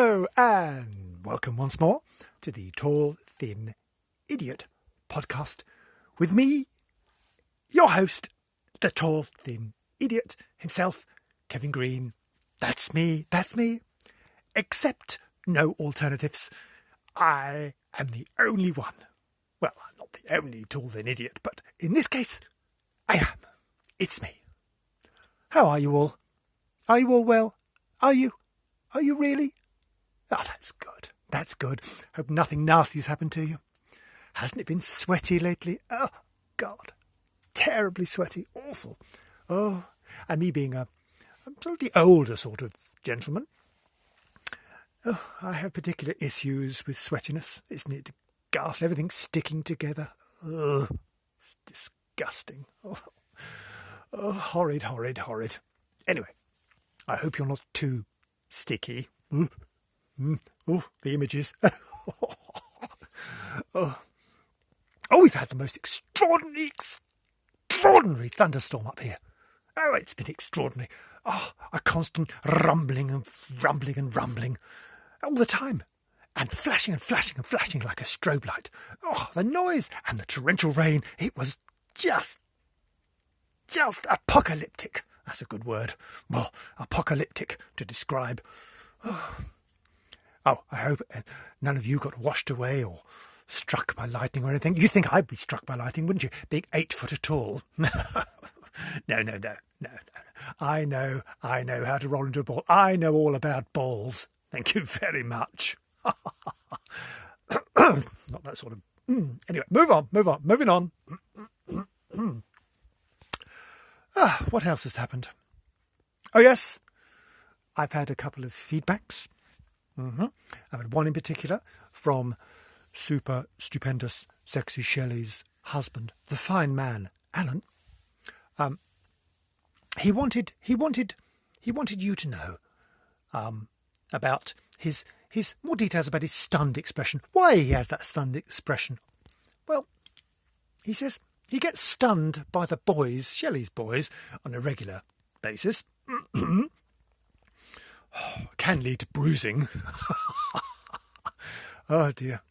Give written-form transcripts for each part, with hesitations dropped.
Hello, and welcome once more to the Tall, Thin Idiot podcast with me, your host, the Tall, Thin Idiot himself, Kevin Green. That's me. Except no alternatives. I am the only one. Well, I'm not the only tall, thin idiot, but in this case, I am. It's me. How are you all? Are you all well? Are you? Are you really? Oh, that's good. That's good. Hope nothing nasty's happened to you. Hasn't it been sweaty lately? Oh, God. Terribly sweaty. Awful. Oh, and me being a slightly older sort of gentleman. Oh, I have particular issues with sweatiness. Isn't it ghastly? Everything's sticking together. Ugh. It's disgusting. Oh, horrid. Anyway, I hope you're not too sticky. Oh, the images. Oh, we've had the most extraordinary thunderstorm up here. Oh, it's been extraordinary. Oh, a constant rumbling all the time. And flashing like a strobe light. Oh, the noise and the torrential rain. It was just apocalyptic. That's a good word. Well, apocalyptic to describe. Oh, I hope none of you got washed away or struck by lightning or anything. You'd think I'd be struck by lightning, wouldn't you? Being 8 foot tall. No. I know how to roll into a ball. I know all about balls. Thank you very much. Not that sort of... Anyway, moving on. What else has happened? Oh, yes. I've had a couple of feedbacks. I've had one in particular from super stupendous sexy Shelley's husband, the fine man, Alan. He wanted you to know about his more details about his stunned expression. Why he has that stunned expression? Well, he says he gets stunned by the boys, Shelley's boys, on a regular basis. Can lead to bruising. Oh dear.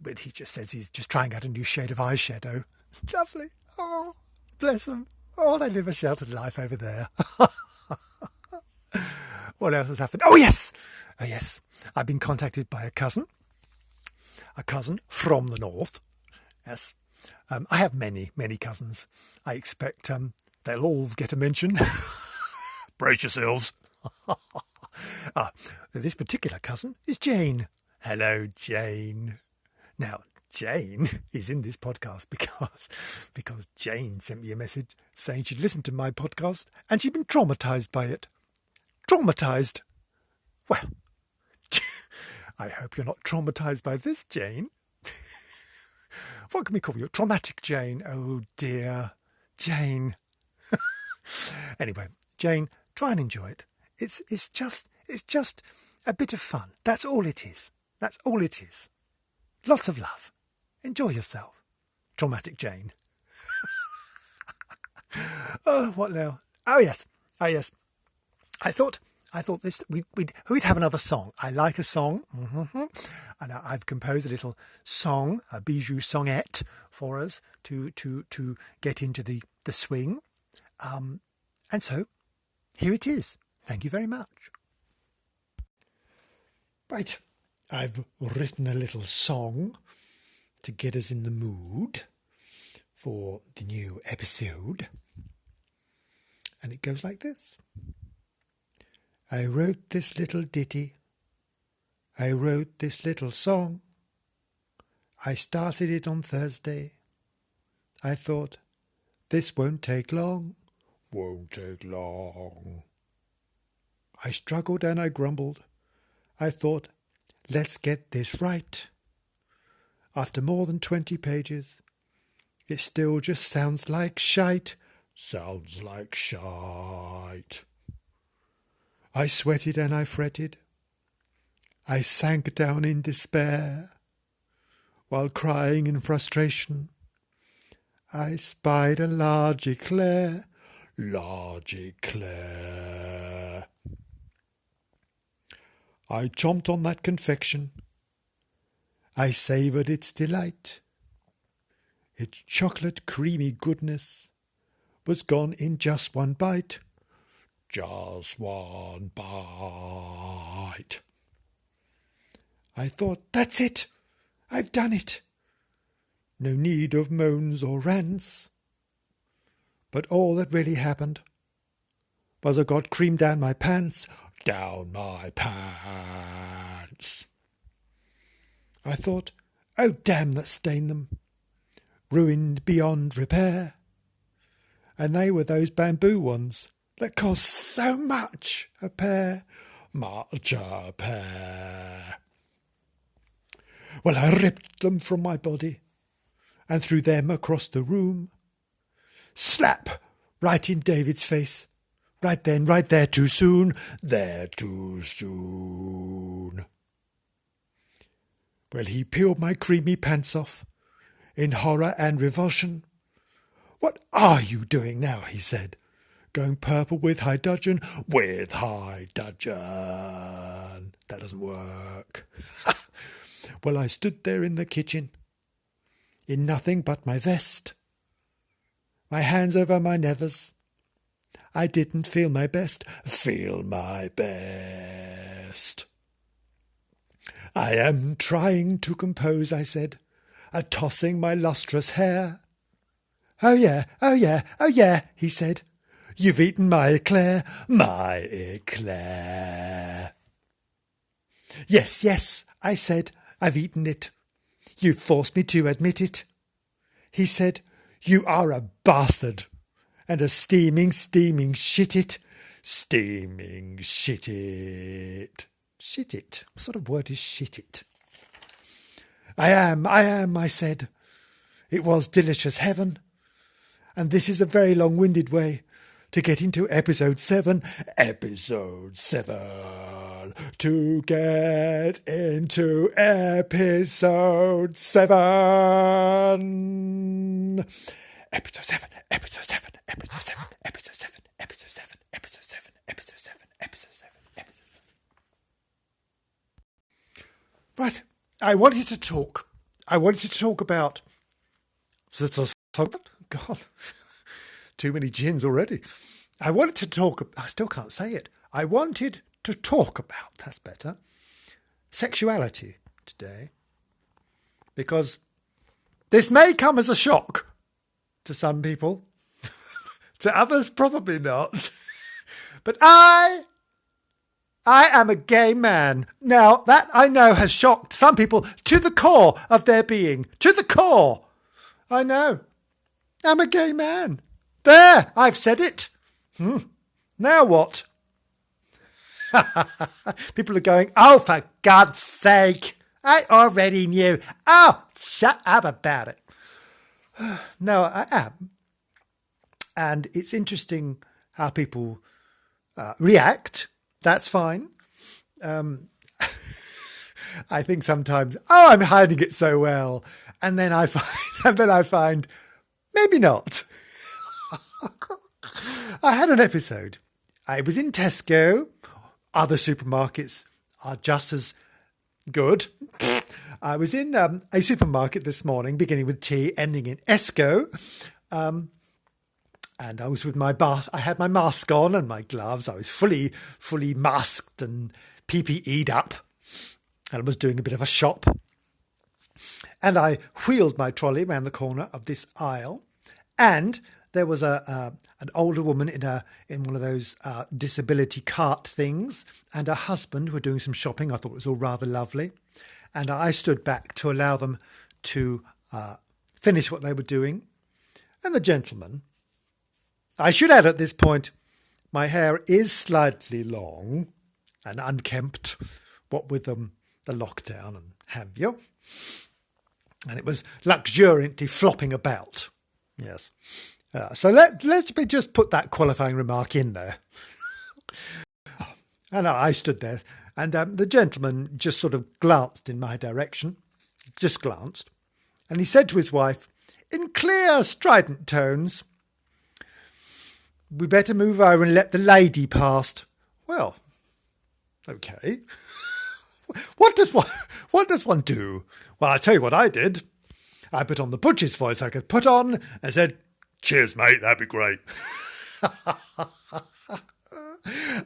But he just says he's just trying out a new shade of eyeshadow. Lovely. Oh, bless them. Oh, they live a sheltered life over there. What else has happened? Oh, yes. I've been contacted by a cousin from the north. Yes. I have many cousins. I expect they'll all get a mention. Brace yourselves. This particular cousin is Jayne. Hello, Jayne. Now, Jayne is in this podcast because Jayne sent me a message saying she'd listened to my podcast and she'd been traumatised by it. Traumatised? Well, I hope you're not traumatised by this, Jayne. What can we call you? Traumatic Jayne. Oh, dear. Jayne. Anyway, Jayne, try and enjoy it. It's just a bit of fun. That's all it is. Lots of love. Enjoy yourself. Traumatic Jayne. Oh, what now? Oh yes. I thought this we'd have another song. I like a song. And I've composed a little song, a bijou songette for us to get into the swing. And so here it is. Thank you very much. Right, I've written a little song to get us in the mood for the new episode. And it goes like this. I wrote this little ditty. I wrote this little song. I started it on Thursday. I thought, this won't take long. I struggled and I grumbled. I thought, let's get this right. After more than 20 pages, it still just sounds like shite. I sweated and I fretted. I sank down in despair. While crying in frustration, I spied a large eclair. I chomped on that confection. I savoured its delight. Its chocolate creamy goodness was gone in just one bite. Just one bite. I thought, that's it. I've done it. No need of moans or rants. But all that really happened was I got cream down my pants. Down my pants. I thought, oh damn that stained them. Ruined beyond repair. And they were those bamboo ones that cost so much a pair. Much a pair. Well, I ripped them from my body and threw them across the room. Slap! Right in David's face. Right then, right there, too soon. There, too soon. Well, he peeled my creamy pants off in horror and revulsion. What are you doing now? He said. Going purple with high dudgeon. With high dudgeon. That doesn't work. Well, I stood there in the kitchen, in nothing but my vest, my hands over my nethers. I didn't feel my best. Feel my best. I am trying to compose, I said, a-tossing my lustrous hair. Oh yeah, oh yeah, oh yeah, he said. You've eaten my eclair, my eclair. Yes, yes, I said, I've eaten it. You've forced me to admit it. He said, you are a bastard and a steaming shit it. Steaming shit it. Shit it? What sort of word is shit it? I am, I said. It was delicious heaven. And this is a very long-winded way to get into episode 7. Episode 7. To get into episode 7. Episode 7. Episode 7. Episode 7. Episode 7. Episode 7. Episode 7. Episode 7. Episode 7. Episode 7. Right. I wanted to talk about... God, too many gins already. I wanted to talk... I still can't say it. I wanted to talk about, that's better, sexuality today. Because this may come as a shock to some people. To others, probably not. But I am a gay man. Now, that I know has shocked some people to the core of their being. To the core. I know. I'm a gay man. There, I've said it. Now what? People are going, oh, for God's sake. I already knew. Oh, shut up about it. No, I am. And it's interesting how people react. That's fine. I think sometimes, oh, I'm hiding it so well. And then I find, maybe not. I had an episode. I was in Tesco. Other supermarkets are just as good. I was in a supermarket this morning, beginning with T, ending in Esco. And I was with my bath. I had my mask on and my gloves. I was fully masked and PPE'd up. And I was doing a bit of a shop. And I wheeled my trolley around the corner of this aisle. And there was an older woman in one of those disability cart things, and her husband were doing some shopping. I thought it was all rather lovely. And I stood back to allow them to finish what they were doing. And the gentleman, I should add at this point, my hair is slightly long and unkempt, what with the lockdown and have you. And it was luxuriantly flopping about. Yes. So let's just put that qualifying remark in there. And I stood there, and the gentleman just sort of glanced in my direction, just glanced, and he said to his wife, in clear, strident tones, we better move over and let the lady past. Well, okay. What does one do? Well, I'll tell you what I did. I put on the butcher's voice I could put on and said, "Cheers, mate, that'd be great."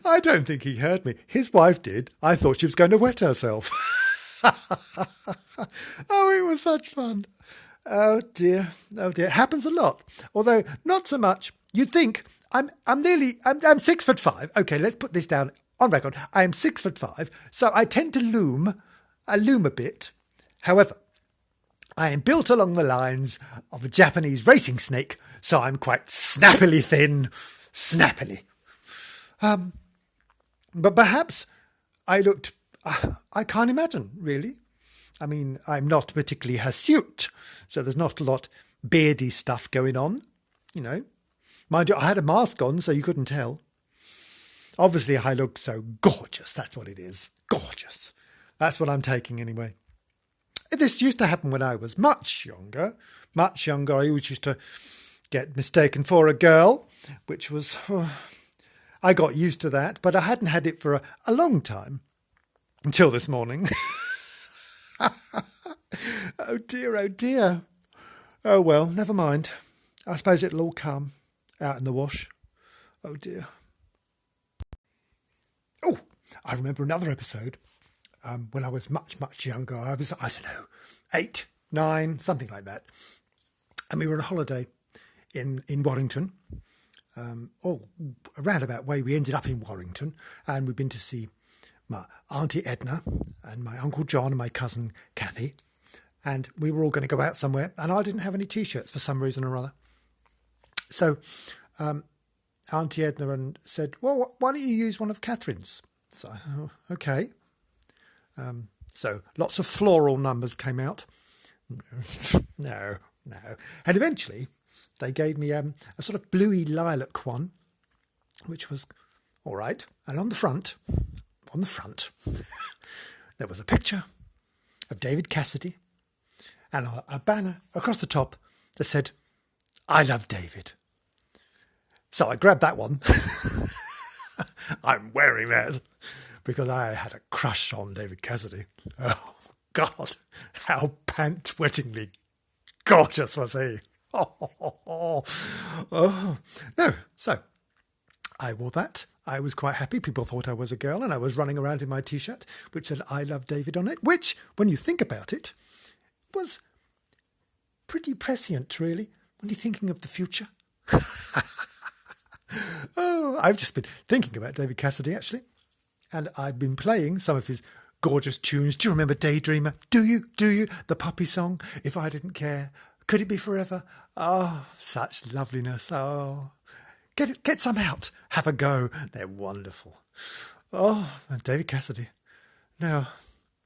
I don't think he heard me. His wife did. I thought she was going to wet herself. Oh, it was such fun. Oh dear. It happens a lot. Although not so much. You'd think I'm 6'5". Okay, let's put this down on record. I am 6'5", so I tend to loom a bit. However, I am built along the lines of a Japanese racing snake, so I'm quite snappily thin. Snappily. But perhaps I can't imagine, really. I mean, I'm not particularly hirsute, so there's not a lot beardy stuff going on, you know. Mind you, I had a mask on, so you couldn't tell. Obviously, I look so gorgeous, that's what it is. Gorgeous. That's what I'm taking anyway. This used to happen when I was much younger. Much younger, I always used to get mistaken for a girl, which was... I got used to that, but I hadn't had it for a long time. Until this morning. Oh dear, oh dear. Oh well, never mind. I suppose it'll all come out in the wash. Oh dear. Oh, I remember another episode when I was much, much younger. I was, I don't know, 8, 9, something like that. And we were on a holiday in Warrington. A roundabout way we ended up in Warrington, and we'd been to see my Auntie Edna and my Uncle John and my cousin Kathy, and we were all going to go out somewhere, and I didn't have any T-shirts for some reason or other. So Auntie Edna said, "Well, why don't you use one of Catherine's?" So, okay. So lots of floral numbers came out. No. And eventually they gave me a sort of bluey lilac one, which was all right. And on the front, there was a picture of David Cassidy and a banner across the top that said, "I love David." So I grabbed that one. I'm wearing that because I had a crush on David Cassidy. Oh, God, how pant-wettingly gorgeous was he? Oh. No, so I wore that. I was quite happy. People thought I was a girl, and I was running around in my T-shirt, which said "I love David" on it, which, when you think about it, was pretty prescient, really, when you're thinking of the future. Oh, I've just been thinking about David Cassidy, actually, and I've been playing some of his gorgeous tunes. Do you remember Daydreamer? Do you? The puppy song, If I Didn't Care, Could It Be Forever? Oh, such loveliness. Oh, get some out. Have a go. They're wonderful. Oh, and David Cassidy. Now,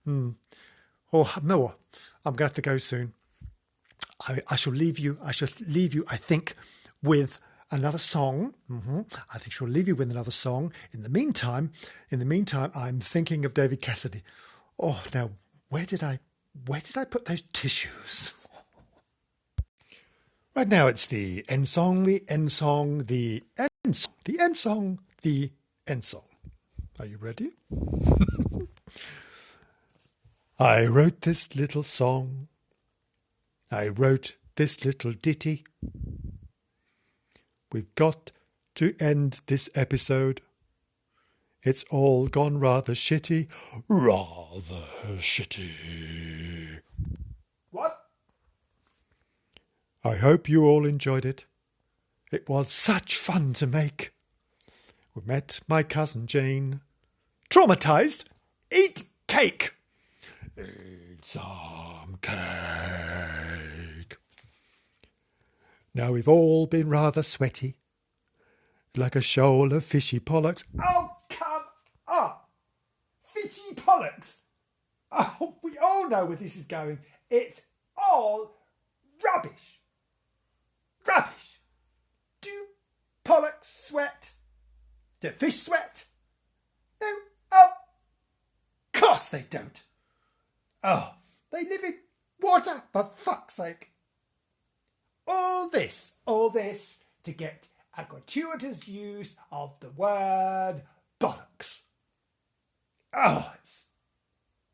oh, no, I'm going to have to go soon. I shall leave you, I think, with another song. I think she'll leave you with another song. In the meantime, I'm thinking of David Cassidy. Oh, now, where did I put those tissues? Right now it's the end song, the end song, the end song, the end song, the end song. Are you ready? I wrote this little song. I wrote this little ditty. We've got to end this episode. It's all gone rather shitty. Rather shitty. What? I hope you all enjoyed it. It was such fun to make. We met my cousin Jayne. Traumatised? Eat cake! Eat some cake. Now we've all been rather sweaty, like a shoal of fishy pollocks. Oh, come on! Fishy pollocks! Oh, we all know where this is going. It's all rubbish. Rubbish! Do pollocks sweat? Do fish sweat? No, of course they don't. Oh, they live in water, for fuck's sake. All this to get a gratuitous use of the word bollocks. Oh, it's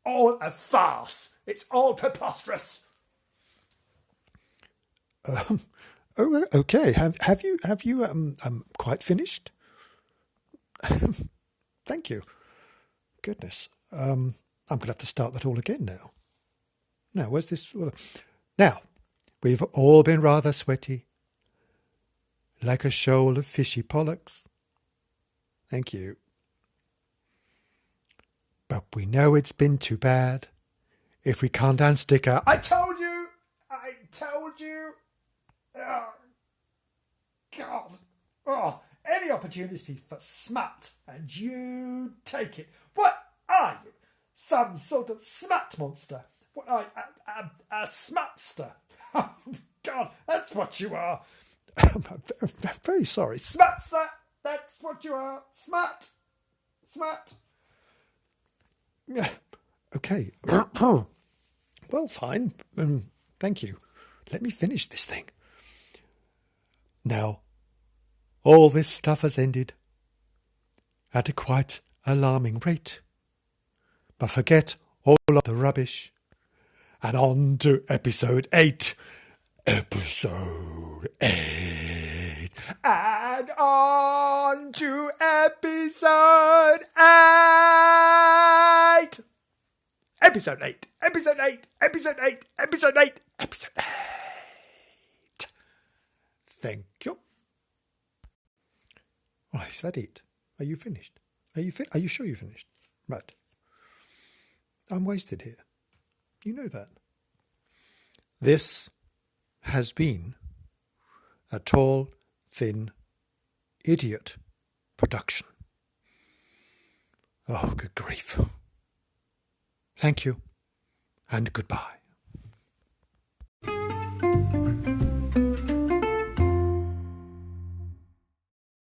all a farce. It's all preposterous. Oh, okay. Have you quite finished? Thank you. Goodness. I'm going to have to start that all again now. Now, where's this? Now, we've all been rather sweaty, like a shoal of fishy pollocks. Thank you. But we know it's been too bad if we can't unstick our... I told you! Oh, God. Oh, any opportunity for smut, and you take it. What are you? Some sort of smut monster? What are you? A smutster? Oh, God, that's what you are. I'm very sorry. Smutster! That's what you are. Smut! Yeah. Okay. Well, fine. Thank you. Let me finish this thing. Now, all this stuff has ended at a quite alarming rate. But forget all of the rubbish and on to episode 8. Episode 8. And on to episode 8. Episode 8. Episode 8. Episode 8. Episode 8. Episode 8. Thank you. Oh, is that it? Are you finished? Are you sure you finished? Right. I'm wasted here. You know that. This has been a Tall, Thin Idiot production. Oh, good grief. Thank you, and goodbye.